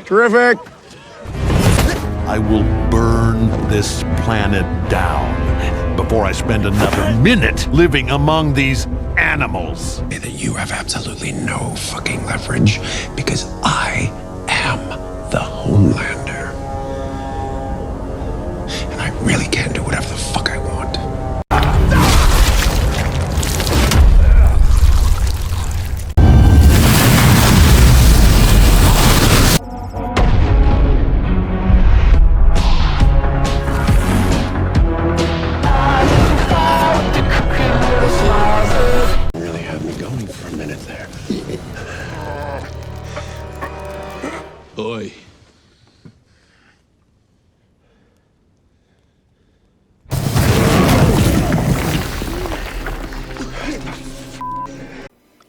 Terrific! I will burn this planet down before I spend another minute living among these animals. That you have absolutely no fucking leverage because I am the Homelander. And I really can do whatever the fuck I want. Really had me going for a minute there. Oi.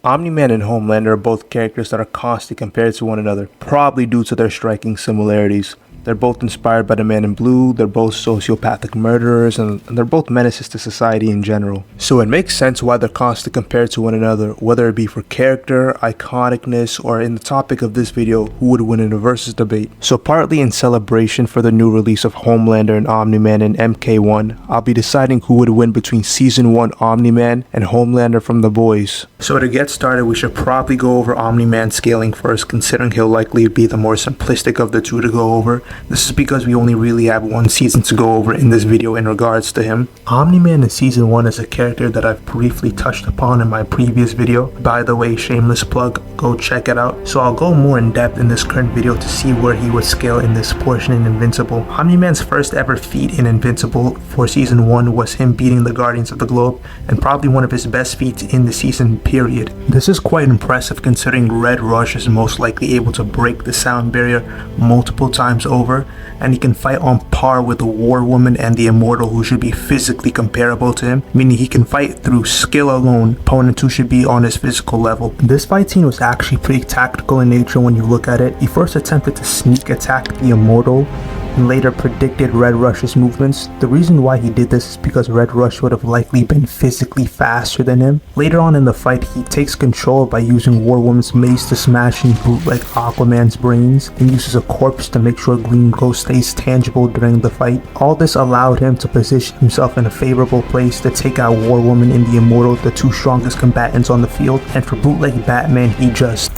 Omni-Man and Homelander are both characters that are constantly compared to one another, probably due to their striking similarities. They're both inspired by the Man in Blue, they're both sociopathic murderers, and they're both menaces to society in general. So it makes sense why they're constantly compared to one another, whether it be for character, iconicness, or in the topic of this video, who would win in a versus debate. So partly in celebration for the new release of Homelander and Omni-Man in MK1, I'll be deciding who would win between Season 1 Omni-Man and Homelander from The Boys. So to get started, we should probably go over Omni-Man scaling first, considering he'll likely be the more simplistic of the two to go over. This is because we only really have one season to go over in this video in regards to him. Omni-Man in Season 1 is a character that I've briefly touched upon in my previous video. By the way, shameless plug, go check it out. So I'll go more in depth in this current video to see where he would scale in this portion in Invincible. Omni-Man's first ever feat in Invincible for Season 1 was him beating the Guardians of the Globe, and probably one of his best feats in the season period. This is quite impressive considering Red Rush is most likely able to break the sound barrier multiple times over, and he can fight on par with the War Woman and the Immortal, who should be physically comparable to him, meaning he can fight through skill alone opponents who should be on his physical level. This fight scene was actually pretty tactical in nature when you look at it. He first attempted to sneak attack the Immortal and later predicted Red Rush's movements. The reason why he did this is because Red Rush would have likely been physically faster than him. Later on in the fight, he takes control by using War Woman's mace to smash and bootleg Aquaman's brains, and uses a corpse to make sure Green Ghost stays tangible during the fight. All this allowed him to position himself in a favorable place to take out War Woman and the Immortal, the two strongest combatants on the field, and for bootleg Batman, he just...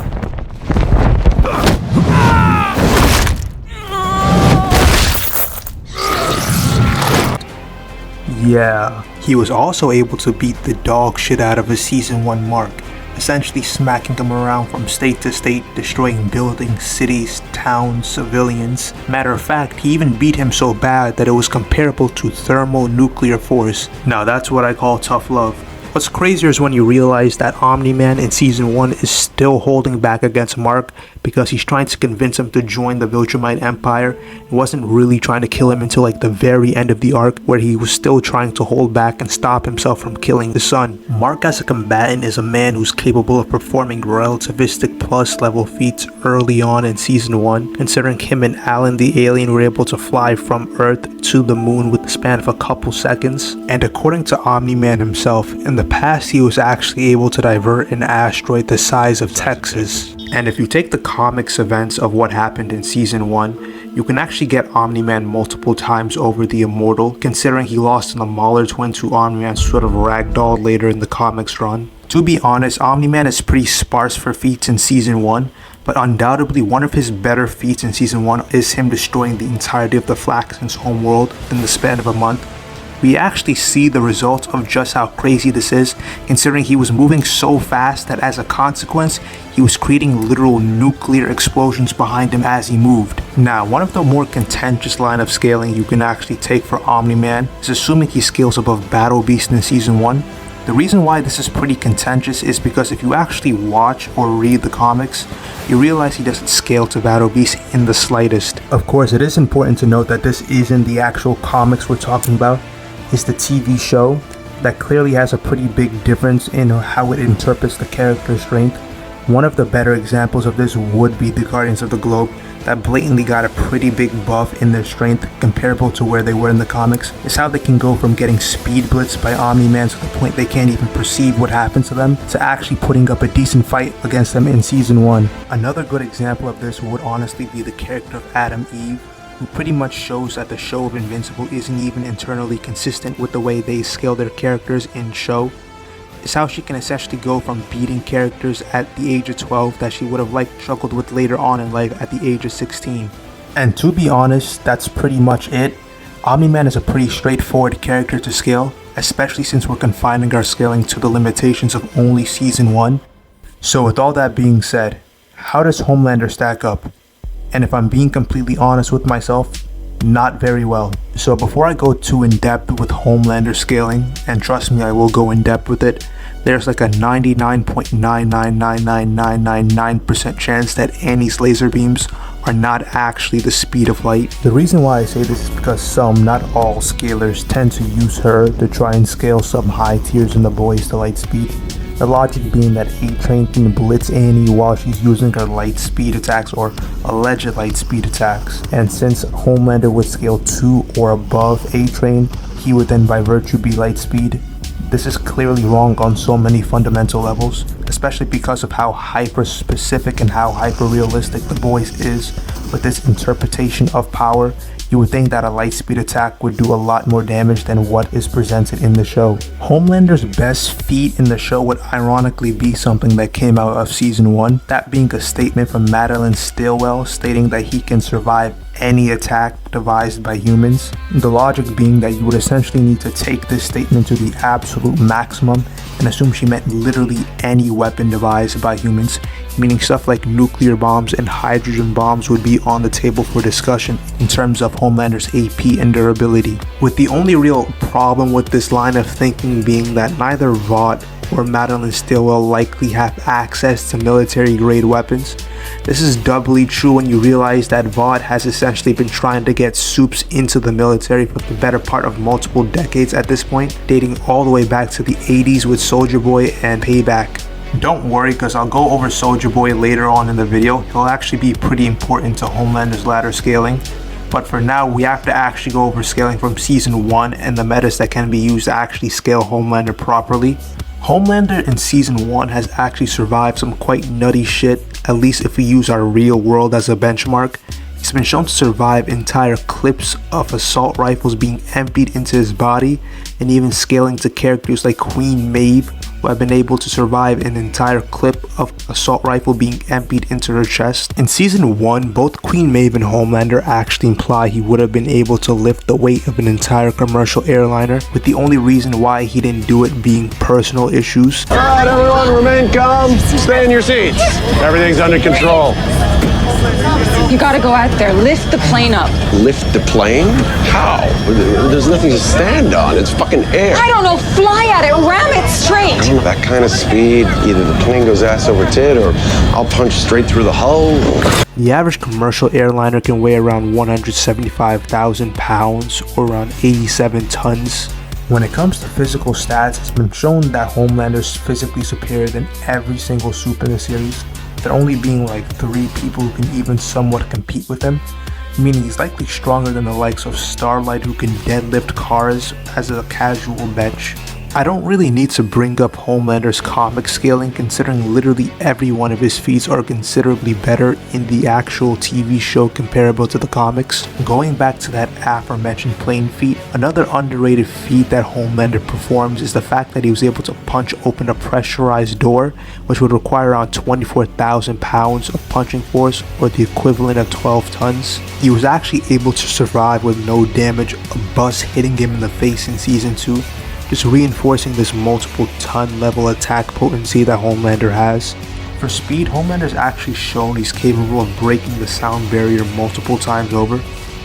Yeah, he was also able to beat the dog shit out of his Season 1 mark, essentially smacking him around from state to state, destroying buildings, cities, towns, civilians. Matter of fact, he even beat him so bad that it was comparable to thermonuclear force. Now that's what I call tough love. What's crazier is when you realize that Omni-Man in Season 1 is still holding back against Mark because he's trying to convince him to join the Viltrumite Empire. He wasn't really trying to kill him until like the very end of the arc, where he was still trying to hold back and stop himself from killing the Sun. Mark as a combatant is a man who's capable of performing relativistic plus level feats early on in Season 1, considering him and Alan the alien were able to fly from Earth to the moon with the span of a couple seconds. And according to Omni-Man himself, in the past he was actually able to divert an asteroid the size of Texas. And if you take the comics events of what happened in Season 1, you can actually get Omni-Man multiple times over the Immortal, considering he lost in the Mauler twins who Omni-Man sort of ragdolled later in the comics run. To be honest, Omni-Man is pretty sparse for feats in Season 1, but undoubtedly one of his better feats in Season 1 is him destroying the entirety of the Flaxlands' homeworld in the span of a month. We actually see the results of just how crazy this is, considering he was moving so fast that as a consequence, he was creating literal nuclear explosions behind him as he moved. Now, one of the more contentious line of scaling you can actually take for Omni-Man is assuming he scales above Battle Beast in Season 1. The reason why this is pretty contentious is because if you actually watch or read the comics, you realize he doesn't scale to Battle Beast in the slightest. Of course, it is important to note that this isn't the actual comics we're talking about. It's the TV show that clearly has a pretty big difference in how it interprets the character's strength. One of the better examples of this would be the Guardians of the Globe, that blatantly got a pretty big buff in their strength comparable to where they were in the comics is how they can go from getting speed blitzed by Omni-Man to the point they can't even perceive what happened to them to actually putting up a decent fight against them in season 1. Another good example of this would honestly be the character of Adam Eve, who pretty much shows that the show of Invincible isn't even internally consistent with the way they scale their characters in show. It's how she can essentially go from beating characters at the age of 12 that she would have struggled with later on in life at the age of 16. And to be honest, that's pretty much it. Omni-Man is a pretty straightforward character to scale, especially since we're confining our scaling to the limitations of only season 1. So with all that being said, how does Homelander stack up? And if I'm being completely honest with myself, not very well. So before I go too in depth with Homelander scaling, and trust me I will go in depth with it, there's like a 99.9999999% chance that Annie's laser beams are not actually the speed of light. The reason why I say this is because some, not all, scalers tend to use her to try and scale some high tiers in the boys to light speed. The logic being that A-Train can blitz Annie while she's using her light speed attacks or alleged light speed attacks. And since Homelander would scale 2 or above A-Train, he would then by virtue be light speed. This is clearly wrong on so many fundamental levels, especially because of how hyper-specific and how hyper-realistic the boys is with this interpretation of power. You would think that a light speed attack would do a lot more damage than what is presented in the show. Homelander's best feat in the show would ironically be something that came out of season 1, that being a statement from Madeline Stillwell stating that he can survive any attack devised by humans. The logic being that you would essentially need to take this statement to the absolute maximum and assume she meant literally any weapon devised by humans, meaning stuff like nuclear bombs and hydrogen bombs would be on the table for discussion in terms of Homelander's AP and durability. With the only real problem with this line of thinking being that neither Vought or Madeline Stillwell likely have access to military grade weapons. This is doubly true when you realize that Vought has essentially been trying to get Supes into the military for the better part of multiple decades at this point, dating all the way back to the 80s with Soulja Boy and Payback. Don't worry, because I'll go over Soulja Boy later on in the video. He'll actually be pretty important to Homelander's ladder scaling. But for now, we have to actually go over scaling from season 1 and the metas that can be used to actually scale Homelander properly. Homelander in season 1 has actually survived some quite nutty shit, at least if we use our real world as a benchmark. He's been shown to survive entire clips of assault rifles being emptied into his body, and even scaling to characters like Queen Maeve, who have been able to survive an entire clip of assault rifle being emptied into her chest. In season 1, both Queen Maeve and Homelander actually imply he would have been able to lift the weight of an entire commercial airliner, with the only reason why he didn't do it being personal issues. Alright, everyone, remain calm. Stay in your seats. Everything's under control. You gotta go out there, lift the plane up. Lift the plane? How? There's nothing to stand on. It's fucking air. I don't know, fly at it, ram it straight. I don't know, that kind of speed, either the plane goes ass over tit or I'll punch straight through the hull. The average commercial airliner can weigh around 175,000 pounds or around 87 tons. When it comes to physical stats, it's been shown that Homelander is physically superior than every single Supe in the series, there only being like 3 people who can even somewhat compete with him, meaning he's likely stronger than the likes of Starlight, who can deadlift cars as a casual bench. I don't really need to bring up Homelander's comic scaling, considering literally every one of his feats are considerably better in the actual TV show comparable to the comics. Going back to that aforementioned plane feat, another underrated feat that Homelander performs is the fact that he was able to punch open a pressurized door, which would require around 24,000 pounds of punching force, or the equivalent of 12 tons. He was actually able to survive with no damage, a bus hitting him in the face in season 2. Just reinforcing this multiple ton level attack potency that Homelander has. For speed, Homelander's actually shown he's capable of breaking the sound barrier multiple times over,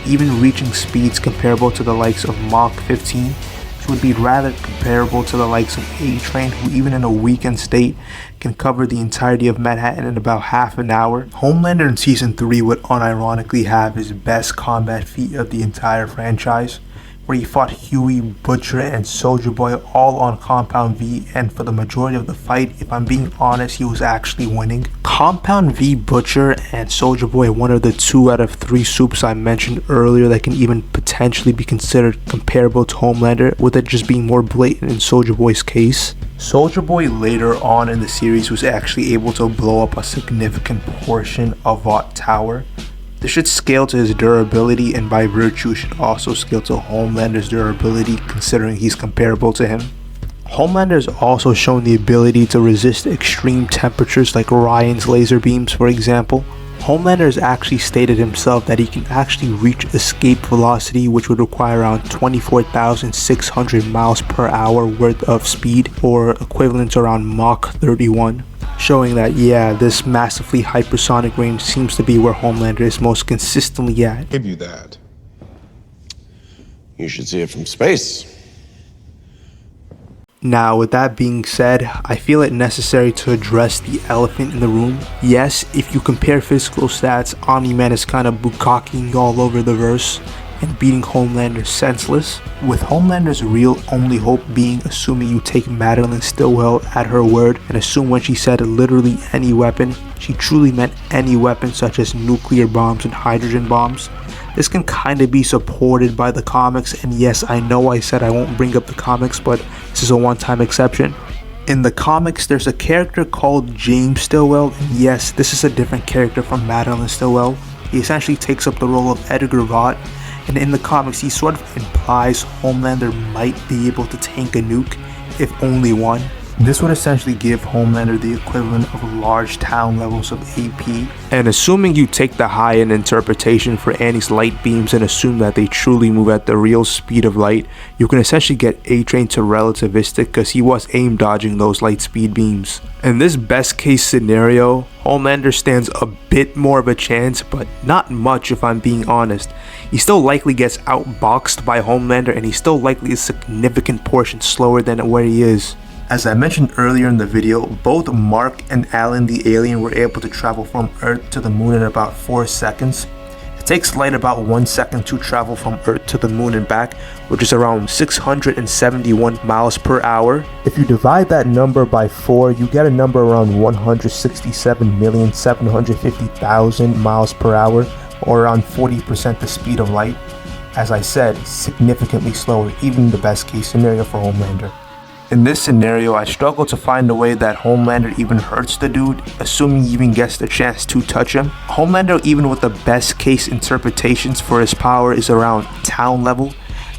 even reaching speeds comparable to the likes of Mach 15, which would be rather comparable to the likes of A-Train, who even in a weakened state can cover the entirety of Manhattan in about half an hour. Homelander in season 3 would unironically have his best combat feat of the entire franchise, where he fought Huey, Butcher, and Soldier Boy all on Compound V, and for the majority of the fight, if I'm being honest, he was actually winning. Compound V, Butcher, and Soldier Boy are one of the 2 out of 3 supes I mentioned earlier that can even potentially be considered comparable to Homelander, with it just being more blatant in Soldier Boy's case. Soldier Boy later on in the series was actually able to blow up a significant portion of Vought Tower. This should scale to his durability, and by virtue should also scale to Homelander's durability, considering he's comparable to him. Homelander has also shown the ability to resist extreme temperatures like Ryan's laser beams, for example. Homelander has actually stated himself that he can actually reach escape velocity, which would require around 24,600 miles per hour worth of speed, or equivalent to around Mach 31. Showing that, yeah, this massively hypersonic range seems to be where Homelander is most consistently at. Give you that. You should see it from space. Now, with that being said, I feel it necessary to address the elephant in the room. Yes, if you compare physical stats, Omni-Man is kind of bukaking all over the verse and beating Homelander senseless, with Homelander's real only hope being assuming you take Madeline Stillwell at her word and assume when she said literally any weapon, she truly meant any weapon such as nuclear bombs and hydrogen bombs. This can kind of be supported by the comics, and yes, I know I said I won't bring up the comics, but this is a one-time exception. In the comics, there's a character called James Stillwell, and yes, this is a different character from Madeline Stillwell. He essentially takes up the role of Edgar Vought, and in the comics he sort of implies Homelander might be able to tank a nuke, if only one. This would essentially give Homelander the equivalent of large town levels of AP. And assuming you take the high-end interpretation for Annie's light beams and assume that they truly move at the real speed of light, you can essentially get A-Train to relativistic because he was aim dodging those light speed beams. In this best case scenario, Homelander stands a bit more of a chance, but not much if I'm being honest. He still likely gets outboxed by Homelander, and he's still likely a significant portion slower than where he is. As I mentioned earlier in the video, both Mark and Alan the alien were able to travel from Earth to the moon in about 4 seconds. It takes light about 1 second to travel from Earth to the moon and back, which is around 671 miles per hour. If you divide that number by 4, you get a number around 167,750,000 miles per hour, or around 40% the speed of light. As I said, significantly slower, even in the best case scenario for Homelander. In this scenario, I struggle to find a way that Homelander even hurts the dude, assuming he even gets the chance to touch him. Homelander, even with the best case interpretations for his power, is around town level.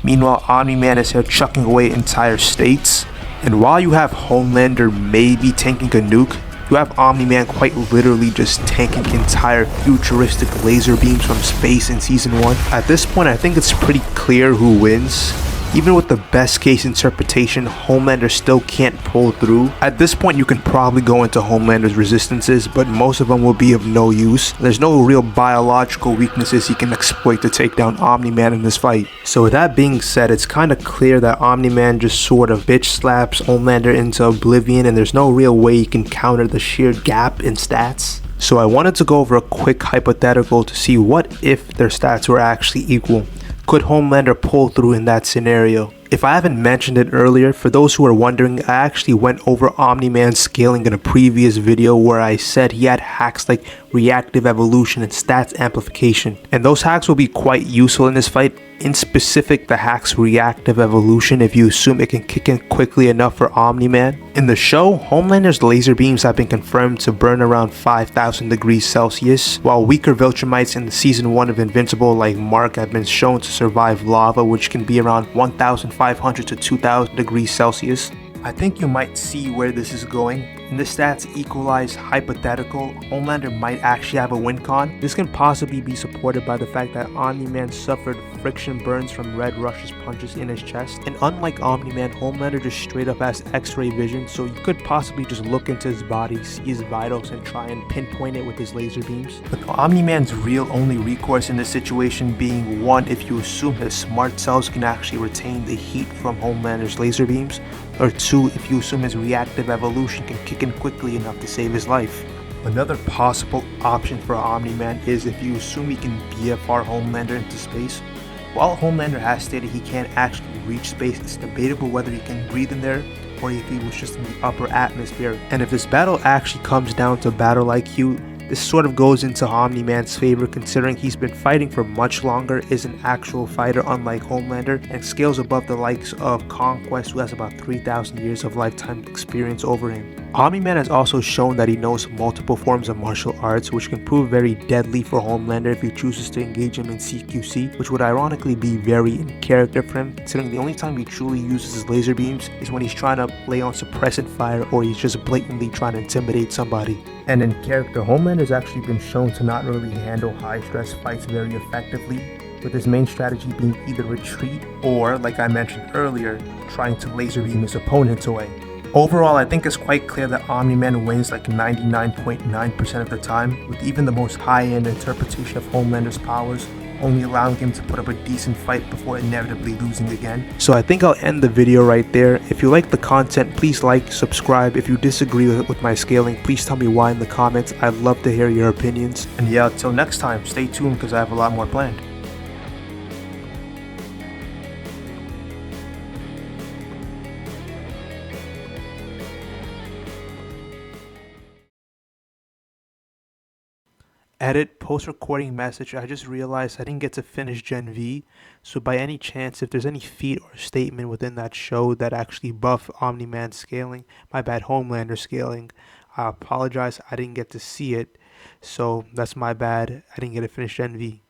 Meanwhile, Omni-Man is here chucking away entire states. And while you have Homelander maybe tanking a nuke, you have Omni-Man quite literally just tanking entire futuristic laser beams from space in season 1. At this point, I think it's pretty clear who wins. Even with the best case interpretation, Homelander still can't pull through. At this point, you can probably go into Homelander's resistances, but most of them will be of no use. There's no real biological weaknesses he can exploit to take down Omni-Man in this fight. So with that being said, it's kind of clear that Omni-Man just sort of bitch slaps Homelander into oblivion, and there's no real way he can counter the sheer gap in stats. So I wanted to go over a quick hypothetical to see what if their stats were actually equal. Could Homelander pull through in that scenario? If I haven't mentioned it earlier, for those who are wondering, I actually went over Omni-Man's scaling in a previous video where I said he had hacks like reactive evolution and stats amplification. And those hacks will be quite useful in this fight. In specific, the hack's reactive evolution if you assume it can kick in quickly enough for Omni-Man. In the show, Homelander's laser beams have been confirmed to burn around 5,000 degrees Celsius, while weaker Viltrumites in the season 1 of Invincible like Mark have been shown to survive lava, which can be around 1,500 to 2,000 degrees Celsius. I think you might see where this is going. In the stats equalized hypothetical, Homelander might actually have a win con. This can possibly be supported by the fact that Omni-Man suffered friction burns from Red Rush's punches in his chest. And unlike Omni-Man, Homelander just straight up has X-ray vision, so you could possibly just look into his body, see his vitals, and try and pinpoint it with his laser beams. With Omni-Man's real only recourse in this situation being one, if you assume his smart cells can actually retain the heat from Homelander's laser beams, or two, if you assume his reactive evolution can kick in quickly enough to save his life. Another possible option for Omni-Man is if you assume he can BFR Homelander into space. While Homelander has stated he can't actually reach space, it's debatable whether he can breathe in there or if he was just in the upper atmosphere. And if this battle actually comes down to battle IQ, this sort of goes into Omni-man's favor, considering he's been fighting for much longer, is an actual fighter unlike Homelander, and scales above the likes of Conquest, who has about 3,000 years of lifetime experience over him. Omni-man has also shown that he knows multiple forms of martial arts, which can prove very deadly for Homelander if he chooses to engage him in CQC, which would ironically be very in character for him, considering the only time he truly uses his laser beams is when he's trying to lay on suppressant fire or he's just blatantly trying to intimidate somebody. And in character, Homelander has actually been shown to not really handle high-stress fights very effectively, with his main strategy being either retreat or, like I mentioned earlier, trying to laser beam his opponents away. Overall, I think it's quite clear that Omni-man wins like 99.9% of the time, with even the most high-end interpretation of Homelander's powers only allowing him to put up a decent fight before inevitably losing again. So I think I'll end the video right there. If you like the content, please like, subscribe. If you disagree with my scaling, please tell me why in the comments. I'd love to hear your opinions. And yeah, until next time, stay tuned because I have a lot more planned. Edit, post-recording message. I just realized I didn't get to finish Gen V, so by any chance, if there's any feat or statement within that show that actually buff Omni-man scaling, my bad, Homelander scaling, I apologize, I didn't get to see it, so that's my bad, I didn't get to finish Gen V.